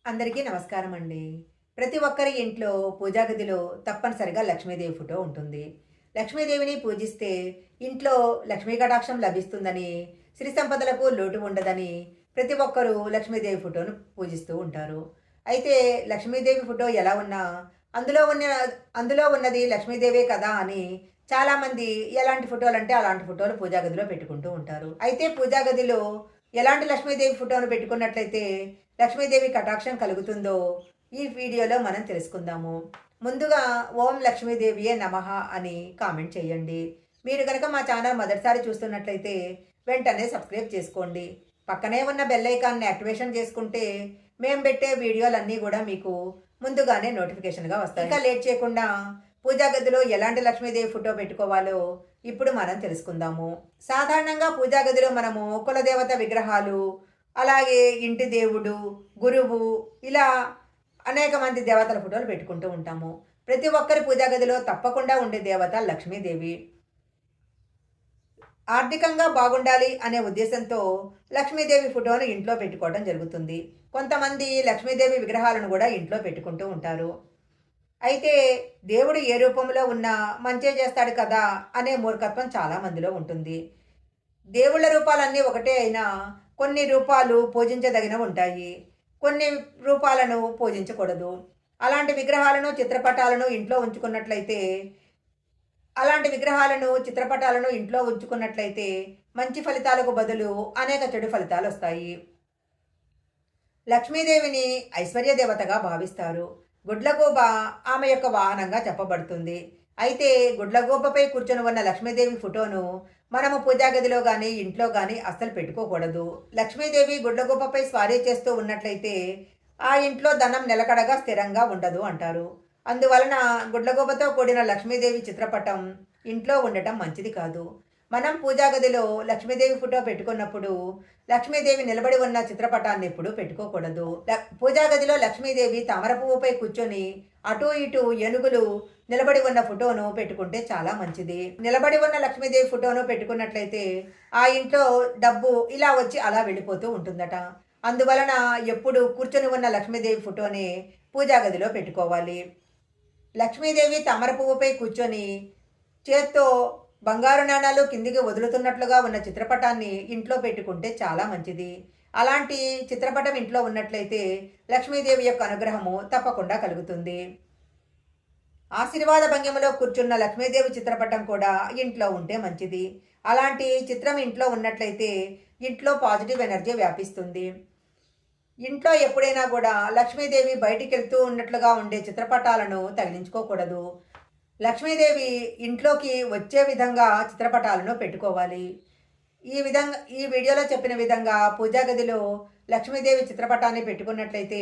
అందరికీ నమస్కారం అండి. ప్రతి ఒక్కరి ఇంట్లో పూజా గదిలో తప్పనిసరిగా లక్ష్మీదేవి ఫోటో ఉంటుంది. లక్ష్మీదేవిని పూజిస్తే ఇంట్లో లక్ష్మీ కటాక్షం లభిస్తుందని, సిరి సంపదలకు లోటు ఉండదని ప్రతి ఒక్కరూ లక్ష్మీదేవి ఫోటోను పూజిస్తూ ఉంటారు. అయితే లక్ష్మీదేవి ఫోటో ఎలా ఉన్నా అందులో ఉన్న అందులో ఉన్నది లక్ష్మీదేవే కదా అని చాలామంది ఎలాంటి ఫోటోలంటే అలాంటి ఫోటోలు పూజా గదిలో పెట్టుకుంటూ ఉంటారు. అయితే పూజా గదిలో ఎలాంటి లక్ష్మీదేవి ఫోటోను పెట్టుకున్నట్లయితే లక్ష్మీదేవి కటాక్షం కలుగుతుందో ఈ వీడియోలో మనం తెలుసుకుందాము. ముందుగా ఓం లక్ష్మీదేవియే నమః అని కామెంట్ చేయండి. మీరు కనుక మా ఛానల్ మొదటిసారి చూస్తున్నట్లయితే వెంటనే సబ్స్క్రైబ్ చేసుకోండి. పక్కనే ఉన్న బెల్ ఐకాన్ని యాక్టివేషన్ చేసుకుంటే మేము పెట్టే వీడియోలన్నీ కూడా మీకు ముందుగానే నోటిఫికేషన్గా వస్తాయి. ఇంకా లేట్ చేయకుండా పూజా గదిలో ఎలాంటి లక్ష్మీదేవి ఫోటో పెట్టుకోవాలో ఇప్పుడు మనం తెలుసుకుందాము. సాధారణంగా పూజా గదిలో మనము కులదేవత విగ్రహాలు, అలాగే ఇంటి దేవుడు, గురువు ఇలా అనేక మంది దేవతల ఫోటోలు పెట్టుకుంటూ ఉంటాము. ప్రతి ఒక్కరి పూజా గదిలో తప్పకుండా ఉండే దేవత లక్ష్మీదేవి. ఆర్థికంగా బాగుండాలి అనే ఉద్దేశంతో లక్ష్మీదేవి ఫోటోను ఇంట్లో పెట్టుకోవడం జరుగుతుంది. కొంతమంది లక్ష్మీదేవి విగ్రహాలను కూడా ఇంట్లో పెట్టుకుంటూ ఉంటారు. అయితే దేవుడు ఏ రూపంలో ఉన్నా మంచే చేస్తాడు కదా అనే మూర్ఖత్వం చాలా మందిలో ఉంటుంది. దేవుళ్ళ రూపాలన్నీ ఒకటే అయినా కొన్ని రూపాలు పూజించదగినవి ఉంటాయి. కొన్ని రూపాలను పూజించకూడదు. అలాంటి విగ్రహాలను, చిత్రపటాలను ఇంట్లో ఉంచుకున్నట్లయితే మంచి ఫలితాలకు బదులు అనేక చెడు ఫలితాలు వస్తాయి. లక్ష్మీదేవిని ఐశ్వర్య దేవతగా భావిస్తారు. గుడ్లగూబ ఆమె యొక్క వాహనంగా చెప్పబడుతుంది. అయితే గుడ్లగూబపై కూర్చొని ఉన్న లక్ష్మీదేవి ఫోటోను మనము పూజా గదిలో కానీ ఇంట్లో కానీ అస్సలు పెట్టుకోకూడదు. లక్ష్మీదేవి గుడ్లగూబపై స్వారీ చేస్తూ ఉన్నట్లయితే ఆ ఇంట్లో ధనం నిలకడగా స్థిరంగా ఉండదు అంటారు. అందువలన గుడ్లగూబతో కూడిన లక్ష్మీదేవి చిత్రపటం ఇంట్లో ఉండటం మంచిది కాదు. మనం పూజా గదిలో లక్ష్మీదేవి ఫోటో పెట్టుకున్నప్పుడు లక్ష్మీదేవి నిలబడి ఉన్న చిత్రపటాన్ని ఎప్పుడు పెట్టుకోకూడదు. పూజా గదిలో లక్ష్మీదేవి తామర పువ్వుపై కూర్చొని అటు ఇటు ఏనుగులు నిలబడి ఉన్న ఫోటోను పెట్టుకుంటే చాలా మంచిది. నిలబడి ఉన్న లక్ష్మీదేవి ఫోటోను పెట్టుకున్నట్లయితే ఆ ఇంట్లో డబ్బు ఇలా వచ్చి అలా వెళ్ళిపోతూ ఉంటుందట. అందువలన ఎప్పుడు కూర్చొని ఉన్న లక్ష్మీదేవి ఫోటోని పూజా గదిలో పెట్టుకోవాలి. లక్ష్మీదేవి తామర పువ్వుపై కూర్చొని చేత్తో బంగారు నాణాలు కిందికి వదులుతున్నట్లుగా ఉన్న చిత్రపటాన్ని ఇంట్లో పెట్టుకుంటే చాలా మంచిది. అలాంటి చిత్రపటం ఇంట్లో ఉన్నట్లయితే లక్ష్మీదేవి యొక్క అనుగ్రహము తప్పకుండా కలుగుతుంది. ఆశీర్వాద భంగిమలో కూర్చున్న లక్ష్మీదేవి చిత్రపటం కూడా ఇంట్లో ఉంటే మంచిది. అలాంటి చిత్రం ఇంట్లో ఉన్నట్లయితే ఇంట్లో పాజిటివ్ ఎనర్జీ వ్యాపిస్తుంది. ఇంట్లో ఎప్పుడైనా కూడా లక్ష్మీదేవి బయటికి వెళ్తూ ఉన్నట్లుగా ఉండే చిత్రపటాలను తగిలించుకోకూడదు. లక్ష్మీదేవి ఇంట్లోకి వచ్చే విధంగా చిత్రపటాలను పెట్టుకోవాలి. ఈ వీడియోలో చెప్పిన విధంగా పూజా గదిలో లక్ష్మీదేవి చిత్రపటాన్ని పెట్టుకున్నట్లయితే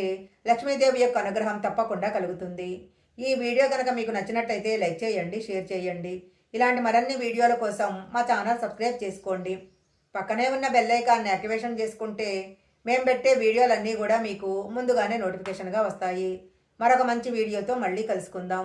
లక్ష్మీదేవి యొక్క అనుగ్రహం తప్పకుండా కలుగుతుంది. ఈ వీడియో కనుక మీకు నచ్చినట్లయితే లైక్ చేయండి, షేర్ చేయండి. ఇలాంటి మరిన్ని వీడియోల కోసం మా ఛానల్ సబ్స్క్రైబ్ చేసుకోండి. పక్కనే ఉన్న బెల్ ఐకాన్ని యాక్టివేషన్ చేసుకుంటే మేము పెట్టే వీడియోలన్నీ కూడా మీకు ముందుగానే నోటిఫికేషన్గా వస్తాయి. మరొక మంచి వీడియోతో మళ్ళీ కలుసుకుందాం.